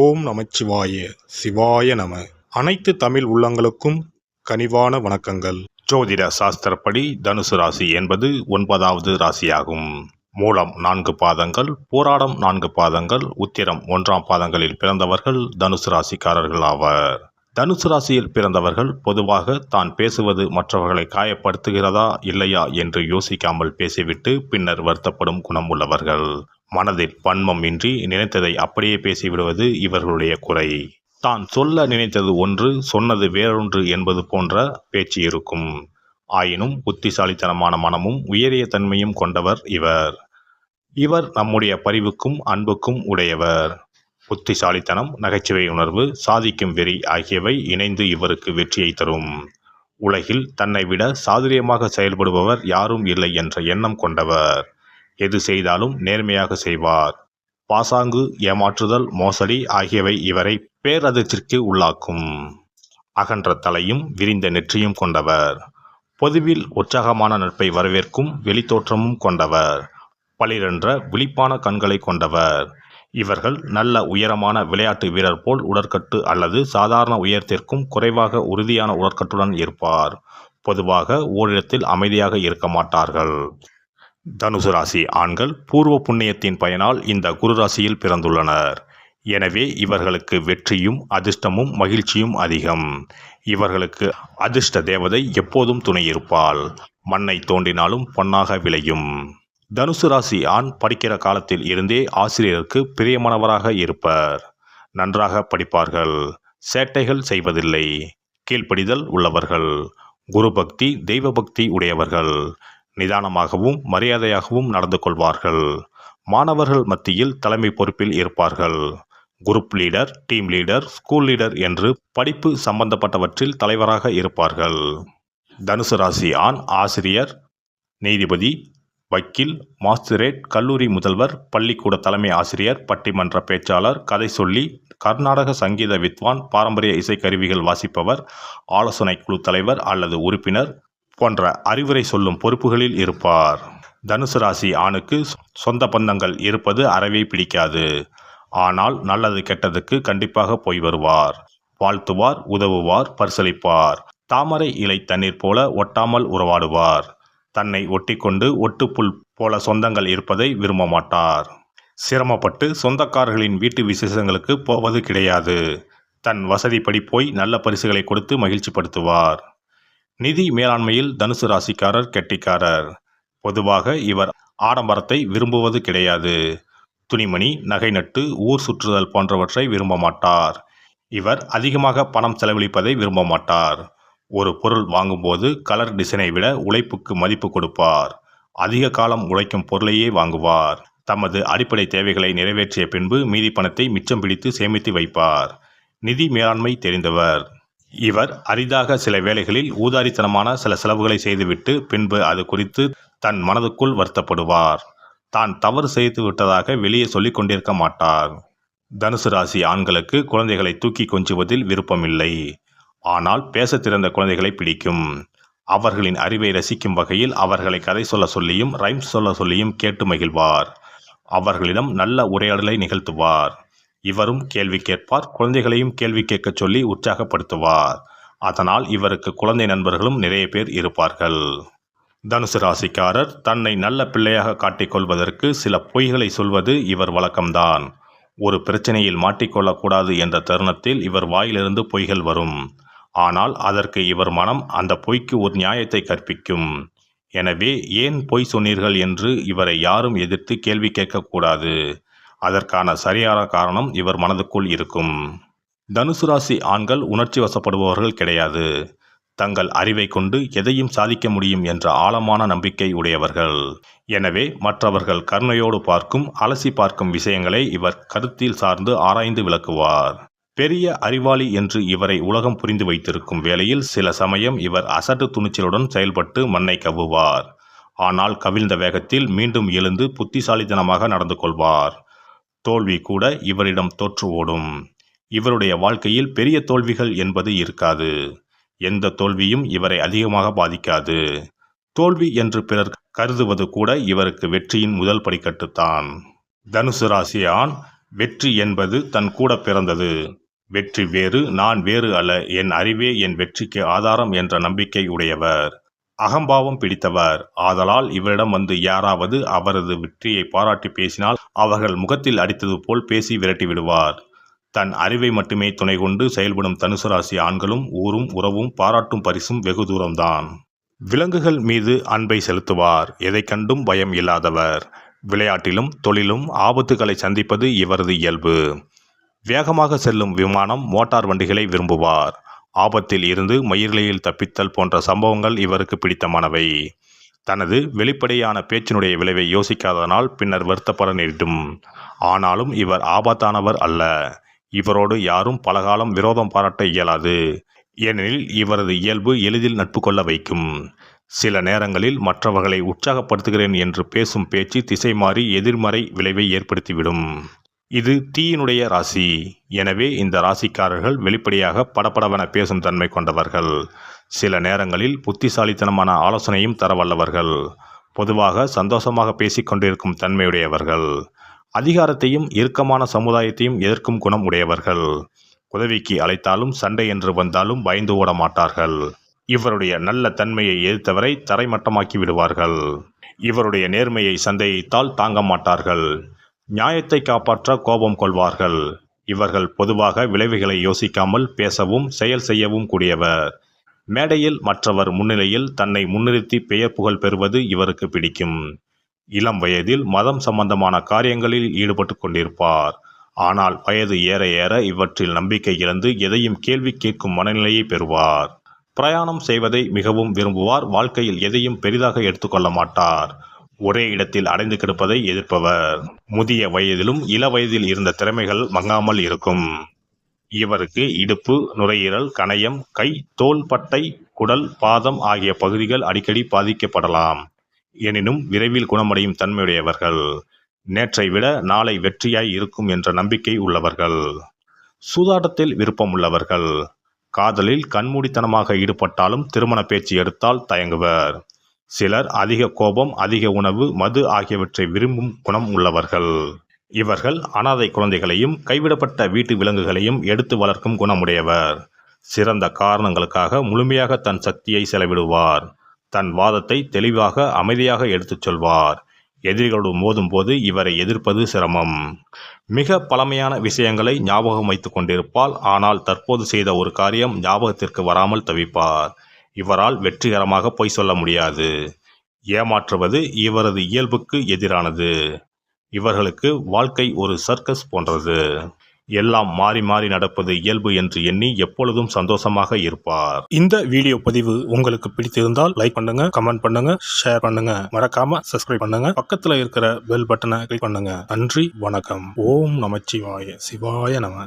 ஓம் நமச்சிவாய சிவாய நம. அனைத்து தமிழ் உள்ளங்களுக்கும் கனிவான வணக்கங்கள். ஜோதிட சாஸ்திரப்படி தனுசு ராசி என்பது 9வது ராசியாகும். மூலம் 4 பாதங்கள், போராடம் 4 பாதங்கள், உத்திரம் 1ஆம் பாதங்களில் பிறந்தவர்கள் தனுசு ராசிக்காரர்கள் ஆவர். தனுசு ராசியில் பிறந்தவர்கள் பொதுவாக தான் பேசுவது மற்றவர்களை காயப்படுத்துகிறதா இல்லையா என்று யோசிக்காமல் பேசிவிட்டு பின்னர் வருத்தப்படும் குணம் உள்ளவர்கள். மனதில் வன்மம் இன்றி நினைத்ததை அப்படியே பேசிவிடுவது இவர்களுடைய குறை. தான் சொல்ல நினைத்தது ஒன்று, சொன்னது வேறொன்று என்பது போன்ற பேச்சு இருக்கும். ஆயினும் புத்திசாலித்தனமான மனமும் உயரிய தன்மையும் கொண்டவர் இவர். இவர் நம்முடைய பரிவுக்கும் அன்புக்கும் உடையவர். புத்திசாலித்தனம், நகைச்சுவை உணர்வு, சாதிக்கும் வெறி ஆகியவை இணைந்து இவருக்கு வெற்றியை தரும். உலகில் தன்னை விட சாதுரியமாக செயல்படுபவர் யாரும் இல்லை என்ற எண்ணம் கொண்டவர். எது செய்தாலும் நேர்மையாக செய்வார். பாசாங்கு, ஏமாற்றுதல், மோசடி ஆகியவை இவரை பேரதிர்ச்சிக்கு உள்ளாக்கும். அகன்ற தலையும் விரிந்த நெற்றியும் கொண்டவர். பொதுவில் உற்சாகமான நட்பை வரவேற்கும் வெளித்தோற்றமும் கொண்டவர். பளிரென்ற விழிப்பான கண்களை கொண்டவர். இவர்கள் நல்ல உயரமான விளையாட்டு வீரர் போல் உடற்கட்டு அல்லது சாதாரண உயரத்திற்கும் குறைவாக உறுதியான உடற்கட்டுடன் இருப்பார். பொதுவாக ஓரிடத்தில் அமைதியாக இருக்க மாட்டார்கள். தனுசு ராசி ஆண்கள் பூர்வ புண்ணியத்தின் பயனால் இந்த குரு ராசியில் பிறந்துள்ளனர். எனவே இவர்களுக்கு வெற்றியும் அதிர்ஷ்டமும் மகிழ்ச்சியும் அதிகம். இவர்களுக்கு அதிர்ஷ்ட தேவதை எப்போதும் துணை இருப்பாள். மண்ணை தோண்டினாலும் பொன்னாக விளையும். தனுசு ராசி ஆண் படிக்கிற காலத்தில் இருந்தே ஆசிரியருக்கு பிரியமானவராக இருப்பர். நன்றாக படிப்பார்கள். சேட்டைகள் செய்வதில்லை. கீழ்ப்படிதல் உள்ளவர்கள். குரு பக்தி, தெய்வ பக்தி உடையவர்கள். நிதானமாகவும் மரியாதையாகவும் நடந்து கொள்வார்கள். மாணவர்கள் மத்தியில் தலைமை பொறுப்பில் இருப்பார்கள். Group leader, team leader, school leader என்று படிப்பு சம்பந்தப்பட்டவற்றில் தலைவராக இருப்பார்கள். தனுசு ராசி ஆண் ஆசிரியர், நீதிபதி, வக்கீல், மாஸ்திரேட், கல்லூரி முதல்வர், பள்ளிக்கூட தலைமை ஆசிரியர், பட்டிமன்ற பேச்சாளர், கதை சொல்லி, கர்நாடக சங்கீத வித்வான், பாரம்பரிய இசைக்கருவிகள் வாசிப்பவர், ஆலோசனை குழு தலைவர் அல்லது உறுப்பினர் போன்ற அறிவுரை சொல்லும் பொறுப்புகளில் இருப்பார். தனுசு ராசி ஆணுக்கு சொந்த பந்தங்கள் இருப்பது அறவே பிடிக்காது. ஆனால் நல்லது கெட்டதுக்கு கண்டிப்பாக போய் வருவார். வாழ்த்துவார், உதவுவார், பரிசளிப்பார். தாமரை இலை தண்ணீர் போல ஒட்டாமல் உறவாடுவார். தன்னை ஒட்டிக்கொண்டு ஒட்டுப்புல் போல சொந்தங்கள் இருப்பதை விரும்ப மாட்டார். சிரமப்பட்டு சொந்தக்காரர்களின் வீட்டு விசேஷங்களுக்கு போவது கிடையாது. தன் வசதிப்படி போய் நல்ல பரிசுகளை கொடுத்து மகிழ்ச்சிப்படுத்துவார். நிதி மேலாண்மையில் தனுசு ராசிக்காரர் கெட்டிக்காரர். பொதுவாக இவர் ஆடம்பரத்தை விரும்புவது கிடையாது. துணிமணி, நகை நட்டு, ஊர் சுற்றுதல் போன்றவற்றை விரும்ப மாட்டார். இவர் அதிகமாக பணம் செலவழிப்பதை விரும்ப மாட்டார். ஒரு பொருள் வாங்கும்போது கலர் டிசைனை விட உழைப்புக்கு மதிப்பு கொடுப்பார். அதிக காலம் உழைக்கும் பொருளையே வாங்குவார். தமது அடிப்படை தேவைகளை நிறைவேற்றிய பின்பு மீதி பணத்தை மிச்சம் பிடித்து சேமித்து வைப்பார். நிதி மேலாண்மை தெரிந்தவர். இவர் அரிதாக சில வேளைகளில் ஊதாரித்தனமான சில செலவுகளை செய்துவிட்டு பின்பு அது குறித்து தன் மனதுக்குள் வருத்தப்படுவார். தான் தவறு செய்து விட்டதாக வெளியே சொல்லிக் கொண்டிருக்க மாட்டார். தனுசு ராசி ஆண்களுக்கு குழந்தைகளை தூக்கி கொஞ்சுவதில் விருப்பமில்லை. ஆனால் பேச திறந்த குழந்தைகளை பிடிக்கும். அவர்களின் அறிவை ரசிக்கும் வகையில் அவர்களை கதை சொல்ல சொல்லியும் ரைம்ஸ் சொல்ல சொல்லியும் கேட்டு மகிழ்வார். அவர்களிடம் நல்ல உரையாடலை நிகழ்த்துவார். இவரும் கேள்வி கேட்பார். குழந்தைகளையும் கேள்வி கேட்கச் சொல்லி உற்சாகப்படுத்துவார். அதனால் இவருக்கு குழந்தை நண்பர்களும் நிறைய பேர் இருப்பார்கள். தனுசு ராசிக்காரர் தன்னை நல்ல பிள்ளையாக காட்டிக்கொள்வதற்கு சில பொய்களை சொல்வது இவர் வழக்கம்தான். ஒரு பிரச்சனையில் மாட்டிக்கொள்ளக்கூடாது என்ற தருணத்தில் இவர் வாயிலிருந்து பொய்கள் வரும். ஆனால் அதற்கு இவர் மனம் அந்த பொய்க்கு ஒரு நியாயத்தை கற்பிக்கும். எனவே ஏன் பொய் சொன்னீர்கள் என்று இவரை யாரும் எதிர்த்து கேள்வி கேட்கக்கூடாது. அதற்கான சரியான காரணம் இவர் மனதுக்குள் இருக்கும். தனுசு ராசி ஆண்கள் உணர்ச்சி வசப்படுபவர்கள் கிடையாது. தங்கள் அறிவை கொண்டு எதையும் சாதிக்க முடியும் என்ற ஆழமான நம்பிக்கை உடையவர்கள். எனவே மற்றவர்கள் கருணையோடு அலசி பார்க்கும் விஷயங்களை இவர் கருத்தில் சார்ந்து ஆராய்ந்து விளக்குவார். பெரிய அறிவாளி என்று இவரை உலகம் புரிந்து வைத்திருக்கும் வேளையில் சில சமயம் இவர் அசட்டு துணிச்சலுடன் செயல்பட்டு மண்ணை கவ்வுவார். ஆனால் கவிழ்ந்த வேகத்தில் மீண்டும் எழுந்து புத்திசாலித்தனமாக நடந்து கொள்வார். தோல்வி கூட இவரிடம் தோற்று ஓடும். இவருடைய வாழ்க்கையில் பெரிய தோல்விகள் என்பது இருக்காது. எந்த தோல்வியும் இவரை அதிகமாக பாதிக்காது. தோல்வி என்று பிறர் கருதுவது கூட இவருக்கு வெற்றியின் முதல் படிக்கட்டுத்தான். தனுசு ராசி ஆண் வெற்றி என்பது தன் கூட பிறந்தது. வெற்றி வேறு, நான் வேறு அல்ல, என் அறிவே என் வெற்றிக்கு ஆதாரம் என்ற நம்பிக்கை உடையவர். அகம்பாவம் பிடித்தவர். ஆதலால் இவரிடம் வந்து யாராவது அவரது வெற்றியை பாராட்டி பேசினால் அவர்கள் முகத்தில் அடித்தது போல் பேசி விரட்டி விடுவார். தன் அறிவை மட்டுமே துணை கொண்டு செயல்படும் தனுசு ராசி ஆண்களும் ஊரும் உறவும் பாராட்டும் பரிசும் வெகு தூரம்தான். விலங்குகள் மீது அன்பை செலுத்துவார். எதை கண்டும் பயம் இல்லாதவர். விளையாட்டிலும் தொழிலும் ஆபத்துகளை சந்திப்பது இவரது இயல்பு. வேகமாக செல்லும் விமானம், மோட்டார் வண்டிகளை விரும்புவார். ஆபத்தில் இருந்து மயிரிழையில் தப்பித்தல் போன்ற சம்பவங்கள் இவருக்கு பிடித்தமானவை. தனது வெளிப்படையான பேச்சினுடைய விளைவை யோசிக்காததனால் பின்னர் வருத்தப்பட நேரிடும். ஆனாலும் இவர் ஆபத்தானவர் அல்ல. இவரோடு யாரும் பலகாலம் விரோதம் பாராட்ட இயலாது. ஏனெனில் இவரது இயல்பு எளிதில் நட்பு கொள்ள வைக்கும். சில நேரங்களில் மற்றவர்களை உற்சாகப்படுத்துகிறேன் என்று பேசும் பேச்சு திசை மாறி எதிர்மறை விளைவை ஏற்படுத்திவிடும். இது தீயினுடைய ராசி. எனவே இந்த ராசிக்காரர்கள் வெளிப்படையாக படபடவென பேசும் தன்மை கொண்டவர்கள். சில நேரங்களில் புத்திசாலித்தனமான ஆலோசனையும் தர வல்லவர்கள். பொதுவாக சந்தோஷமாக பேசிக் கொண்டிருக்கும் தன்மையுடையவர்கள். அதிகாரத்தையும் இறுக்கமான சமுதாயத்தையும் எதிர்க்கும் குணம் உடையவர்கள். உதவிக்கு அழைத்தாலும் சண்டை என்று வந்தாலும் பயந்து ஓட மாட்டார்கள். இவருடைய நல்ல தன்மையை எதிர்த்தவரை தரைமட்டமாக்கி விடுவார்கள். இவருடைய நேர்மையை சந்தேகித்தால் தாங்க மாட்டார்கள். நியாயத்தை காப்பாற்ற கோபம் கொள்வார்கள். இவர்கள் பொதுவாக விளைவுகளை யோசிக்காமல் பேசவும் செயல் செய்யவும் கூடியவர். மேடையில் மற்றவர் முன்னிலையில் தன்னை முன்னிறுத்தி பெயர் புகழ் பெறுவது இவருக்கு பிடிக்கும். இளம் வயதில் மதம் சம்பந்தமான காரியங்களில் ஈடுபட்டு கொண்டிருப்பார். ஆனால் வயது ஏற ஏற இவற்றில் நம்பிக்கை இழந்து எதையும் கேள்வி கேட்கும் மனநிலையை பெறுவார். பிரயாணம் செய்வதை மிகவும் விரும்புவார். வாழ்க்கையில் எதையும் பெரிதாக எடுத்துக்கொள்ள மாட்டார். ஒரே இடத்தில் அடைந்து கிடப்பதை எதிர்ப்பவர். முதிய வயதிலும் இள வயதில் இருந்த திறமைகள் மங்காமல் இருக்கும். இவருக்கு இடுப்பு, நுரையீரல், கணையம், கை, தோள் பட்டை, குடல், பாதம் ஆகிய பகுதிகள் அடிக்கடி பாதிக்கப்படலாம். எனினும் விரைவில் குணமடையும் தன்மையுடையவர்கள். நேற்றை விட நாளை வெற்றியாய் இருக்கும் என்ற நம்பிக்கை உள்ளவர்கள். சூதாட்டத்தில் விருப்பம் உள்ளவர்கள். காதலில் கண்மூடித்தனமாக ஈடுபட்டாலும் திருமண பேச்சு எடுத்தால் தயங்குவர். சிலர் அதிக கோபம், அதிக உணவு, மது ஆகியவற்றை விரும்பும் குணம் உள்ளவர்கள். இவர்கள் அனாதை குழந்தைகளையும் கைவிடப்பட்ட வீட்டு விலங்குகளையும் எடுத்து வளர்க்கும் குணமுடையவர். சிறந்த காரணங்களுக்காக முழுமையாக தன் சக்தியை செலவிடுவார். தன் வாதத்தை தெளிவாக அமைதியாக எடுத்துச் சொல்வார். எதிரிகளோடு மோதும் போது இவரை எதிர்ப்பது சிரமம். மிக பழமையான விஷயங்களை ஞாபகம் வைத்து கொண்டிருப்பார். ஆனால் தற்போது செய்த ஒரு காரியம் ஞாபகத்திற்கு வராமல் தவிப்பார். இவரால் வெற்றிகரமாக பொய் சொல்ல முடியாது. ஏமாற்றுவது இவரது இயல்புக்கு எதிரானது. இவர்களுக்கு வாழ்க்கை ஒரு சர்க்கஸ் போன்றது. எல்லாம் மாறி மாறி நடப்பது இயல்பு என்று எண்ணி எப்பொழுதும் சந்தோஷமாக இருப்பார். இந்த வீடியோ பதிவு உங்களுக்கு பிடித்திருந்தால் லைக் பண்ணுங்க, கமெண்ட் பண்ணுங்க, ஷேர் பண்ணுங்க. மறக்காம சப்ஸ்கிரைப் பண்ணுங்க. பக்கத்துல இருக்கிற பெல் பட்டனை கிளிக் பண்ணுங்க. நன்றி, வணக்கம். ஓம் நமச்சிவாய. சிவாய நம.